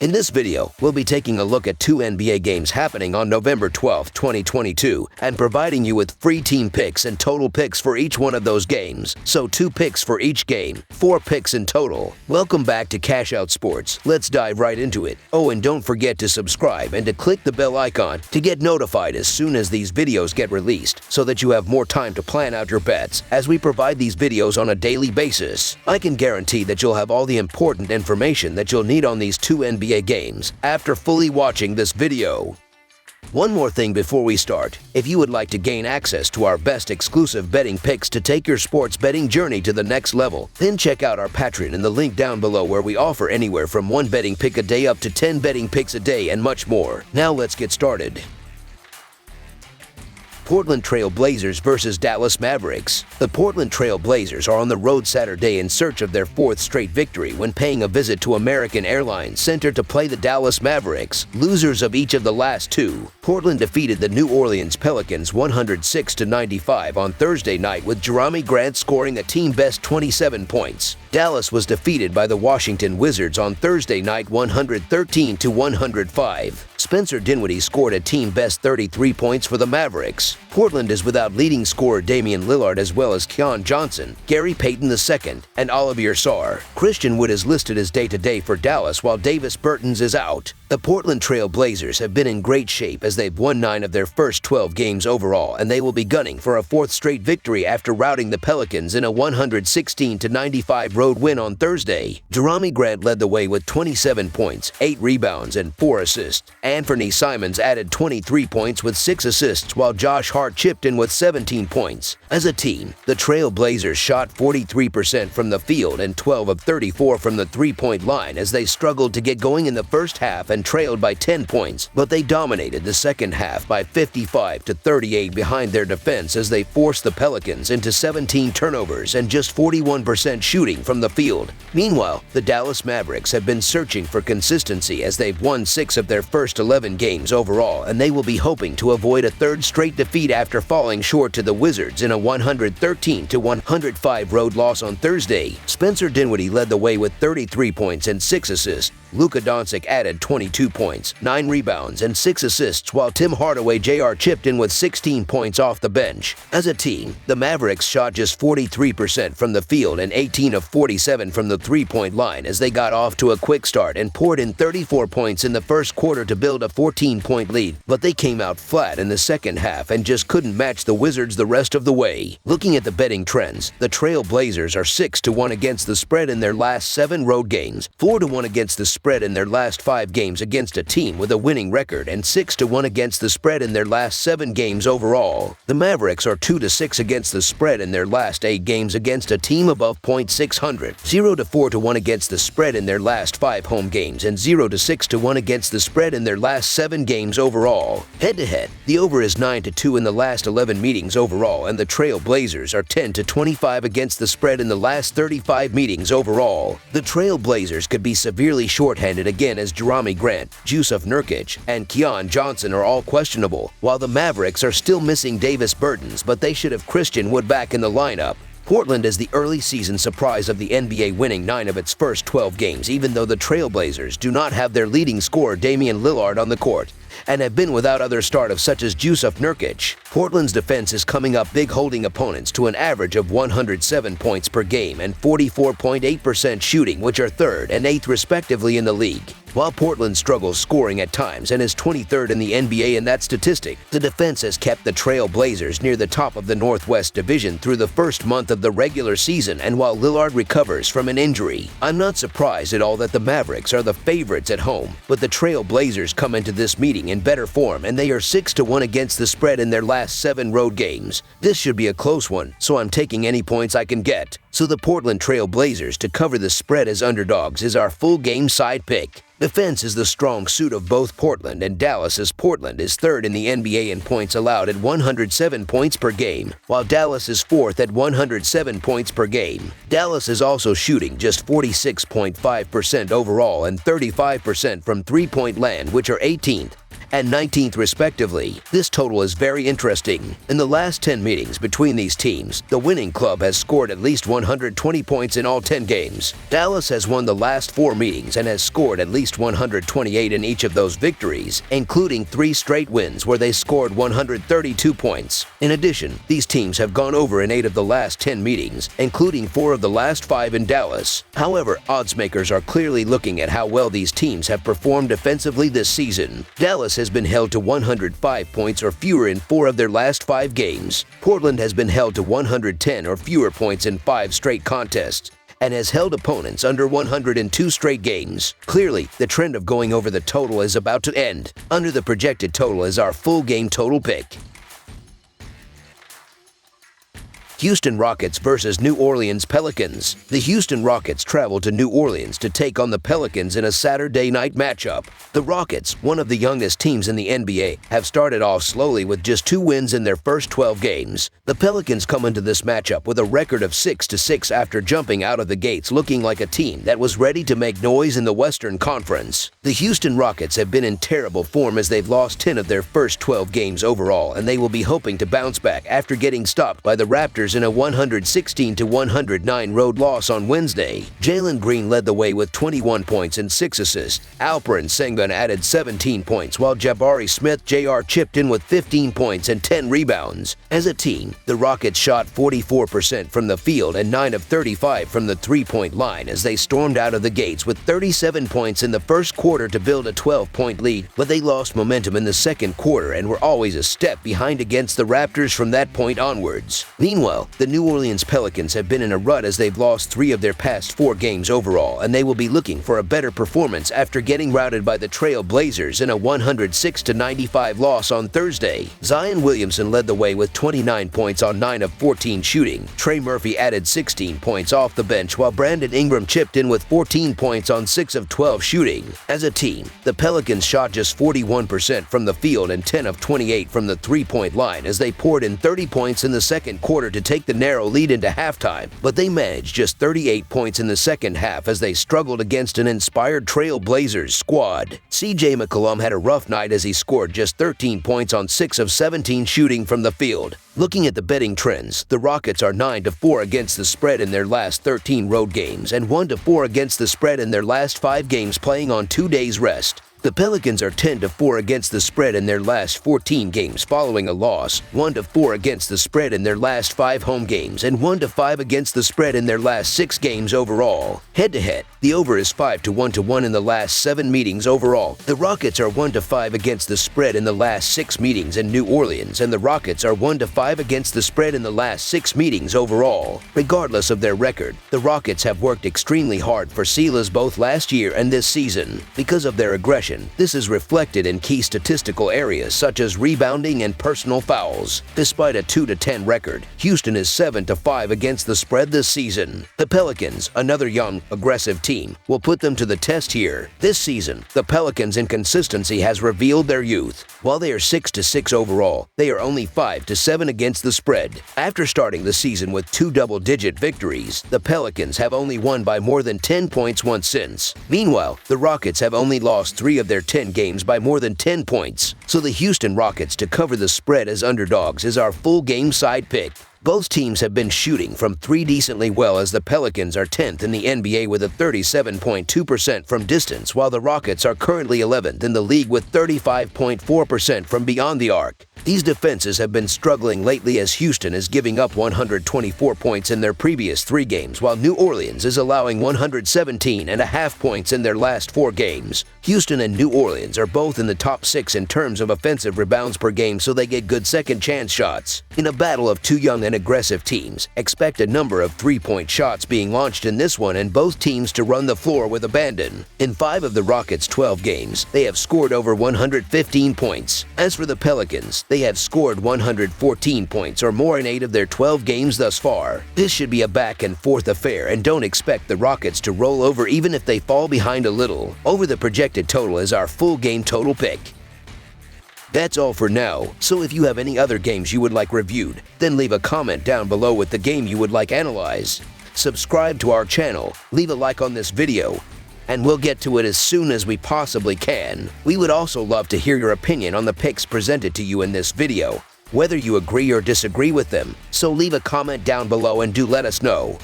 In this video, we'll be taking a look at two NBA games happening on November 12, 2022, and providing you with free team picks and total picks for each one of those games. So 2 picks for each game, 4 picks in total. Welcome back to Cash Out Sports. Let's dive right into it. Oh, and don't forget to subscribe and to click the bell icon to get notified as soon as these videos get released, so that you have more time to plan out your bets as we provide these videos on a daily basis. I can guarantee that you'll have all the important information that you'll need on these two NBA games after fully watching this video. One more thing before we start. If you would like to gain access to our best exclusive betting picks to take your sports betting journey to the next level, then check out our Patreon in the link down below, where we offer anywhere from 1 betting pick a day up to 10 betting picks a day and much more. Now let's get started. Portland Trail Blazers versus Dallas Mavericks. The Portland Trail Blazers are on the road Saturday in search of their 4th straight victory when paying a visit to American Airlines Center to play the Dallas Mavericks, losers of each of the last 2. Portland defeated the New Orleans Pelicans 106-95 on Thursday night, with Jerami Grant scoring a team-best 27 points. Dallas was defeated by the Washington Wizards on Thursday night 113-105. Spencer Dinwiddie scored a team-best 33 points for the Mavericks. Portland is without leading scorer Damian Lillard, as well as Keon Johnson, Gary Payton II, and Olivier Sarr. Christian Wood is listed as day-to-day for Dallas, while Davis Bertans is out. The Portland Trail Blazers have been in great shape as they've won 9 of their first 12 games overall, and they will be gunning for a 4th straight victory after routing the Pelicans in a 116-95 road win on Thursday. Jerami Grant led the way with 27 points, 8 rebounds, and 4 assists. Anthony Simons added 23 points with 6 assists, while Josh Hart chipped in with 17 points. As a team, the Trail Blazers shot 43% from the field and 12 of 34 from the three-point line as they struggled to get going in the first half and trailed by 10 points, but they dominated the second half by 55-38 behind their defense as they forced the Pelicans into 17 turnovers and just 41% shooting from the field. Meanwhile, the Dallas Mavericks have been searching for consistency as they've won 6 of their first 11 games overall, and they will be hoping to avoid a 3rd straight defeat after falling short to the Wizards in a 113-105 road loss on Thursday. Spencer Dinwiddie led the way with 33 points and 6 assists. Luka Doncic added 22 points, 9 rebounds, and 6 assists, while Tim Hardaway Jr. chipped in with 16 points off the bench. As a team, the Mavericks shot just 43% from the field and 18 of 47 from the three-point line as they got off to a quick start and poured in 34 points in the first quarter to build a 14-point lead, but they came out flat in the second half and just couldn't match the Wizards the rest of the way. Looking at the betting trends, the Trail Blazers are 6-1 against the spread in their last 7 road games, 4-1 against the spread in their last 5 games against a team with a winning record, and 6-1 against the spread in their last 7 games overall. The Mavericks are 2-6 against the spread in their last 8 games against a team above .600, 0-4-1 against the spread in their last 5 home games, and 0-6-1 against the spread in their last 7 games overall. Head-to-head, the over is 9-2 in the last 11 meetings overall, and the Trail Blazers are 10-25 against the spread in the last 35 meetings overall. The Trail Blazers could be severely shorthanded again as Jerami Grant, Jusuf Nurkic, and Keon Johnson are all questionable, while the Mavericks are still missing Davis Bertans, but they should have Christian Wood back in the lineup. Portland is the early season surprise of the NBA, winning 9 of its first 12 games, even though the Trail Blazers do not have their leading scorer Damian Lillard on the court and have been without other starters such as Jusuf Nurkic. Portland's defense is coming up big, holding opponents to an average of 107 points per game and 44.8% shooting, which are 3rd and 8th respectively in the league. While Portland struggles scoring at times and is 23rd in the NBA in that statistic, the defense has kept the Trail Blazers near the top of the Northwest Division through the first month of the regular season, and while Lillard recovers from an injury, I'm not surprised at all that the Mavericks are the favorites at home, but the Trail Blazers come into this meeting in better form, and they are 6-1 against the spread in their last 7 road games. This should be a close one, so I'm taking any points I can get. So the Portland Trail Blazers to cover the spread as underdogs is our full game side pick. Defense is the strong suit of both Portland and Dallas, as Portland is 3rd in the NBA in points allowed at 107 points per game, while Dallas is 4th at 107 points per game. Dallas is also shooting just 46.5% overall and 35% from three-point land, which are 18th. and 19th respectively. This total is very interesting. In the last 10 meetings between these teams, the winning club has scored at least 120 points in all 10 games. Dallas has won the last 4 meetings and has scored at least 128 in each of those victories, including 3 straight wins where they scored 132 points. In addition, these teams have gone over in 8 of the last 10 meetings, including 4 of the last 5 in Dallas. However, odds makers are clearly looking at how well these teams have performed defensively this season. Dallas has been held to 105 points or fewer in 4 of their last 5 games. Portland has been held to 110 or fewer points in 5 straight contests and has held opponents under 102 straight games. Clearly, the trend of going over the total is about to end. Under the projected total is our full game total pick. Houston Rockets versus New Orleans Pelicans. The Houston Rockets travel to New Orleans to take on the Pelicans in a Saturday night matchup. The Rockets, one of the youngest teams in the NBA, have started off slowly with just 2 wins in their first 12 games. The Pelicans come into this matchup with a record of 6-6 after jumping out of the gates looking like a team that was ready to make noise in the Western Conference. The Houston Rockets have been in terrible form as they've lost 10 of their first 12 games overall, and they will be hoping to bounce back after getting stopped by the Raptors in a 116-109 road loss on Wednesday. Jalen Green led the way with 21 points and 6 assists. Alperen Sengun added 17 points, while Jabari Smith-Jr. chipped in with 15 points and 10 rebounds. As a team, the Rockets shot 44% from the field and 9 of 35 from the three-point line as they stormed out of the gates with 37 points in the first quarter to build a 12-point lead, but they lost momentum in the second quarter and were always a step behind against the Raptors from that point onwards. Meanwhile, the New Orleans Pelicans have been in a rut as they've lost 3 of their past 4 games overall, and they will be looking for a better performance after getting routed by the Trail Blazers in a 106-95 loss on Thursday. Zion Williamson led the way with 29 points on 9 of 14 shooting. Trey Murphy added 16 points off the bench, while Brandon Ingram chipped in with 14 points on 6 of 12 shooting. As a team, the Pelicans shot just 41% from the field and 10 of 28 from the three-point line as they poured in 30 points in the second quarter to take the narrow lead into halftime, but they managed just 38 points in the second half as they struggled against an inspired Trail Blazers squad. CJ McCollum had a rough night as he scored just 13 points on 6 of 17 shooting from the field. Looking at the betting trends, the Rockets are 9-4 against the spread in their last 13 road games and 1-4 against the spread in their last 5 games playing on 2 days rest. The Pelicans are 10-4 against the spread in their last 14 games following a loss, 1-4 against the spread in their last 5 home games, and 1-5 against the spread in their last 6 games overall. Head-to-head, the over is 5-1 in the last 7 meetings overall. The Rockets are 1-5 against the spread in the last 6 meetings in New Orleans, and the Rockets are 1-5 against the spread in the last 6 meetings overall. Regardless of their record, the Rockets have worked extremely hard for Silas both last year and this season. Because of their aggression, this is reflected in key statistical areas such as rebounding and personal fouls. Despite a 2-10 record, Houston is 7-5 against the spread this season. The Pelicans, another young, aggressive team, will put them to the test here. This season, the Pelicans' inconsistency has revealed their youth. While they are 6-6 overall, they are only 5-7 against the spread. After starting the season with 2 double-digit victories, the Pelicans have only won by more than 10 points once since. Meanwhile, the Rockets have only lost 3 of their 10 games by more than 10 points. So the Houston Rockets to cover the spread as underdogs is our full game side pick. Both teams have been shooting from 3 decently well as the Pelicans are 10th in the NBA with a 37.2% from distance, while the Rockets are currently 11th in the league with 35.4% from beyond the arc. These defenses have been struggling lately as Houston is giving up 124 points in their previous 3 games, while New Orleans is allowing 117.5 points in their last 4 games. Houston and New Orleans are both in the top 6 in terms of offensive rebounds per game, so they get good second chance shots. In a battle of 2 young and aggressive teams, expect a number of 3-point shots being launched in this one and both teams to run the floor with abandon. In 5 of the Rockets' 12 games, they have scored over 115 points. As for the Pelicans, they have scored 114 points or more in 8 of their 12 games thus far. This should be a back and forth affair, and don't expect the Rockets to roll over even if they fall behind a little. Over the projected total is our full game total pick. That's all for now, so if you have any other games you would like reviewed, then leave a comment down below with the game you would like analyzed. Subscribe to our channel, leave a like on this video, and we'll get to it as soon as we possibly can. We would also love to hear your opinion on the picks presented to you in this video, whether you agree or disagree with them, so leave a comment down below and do let us know.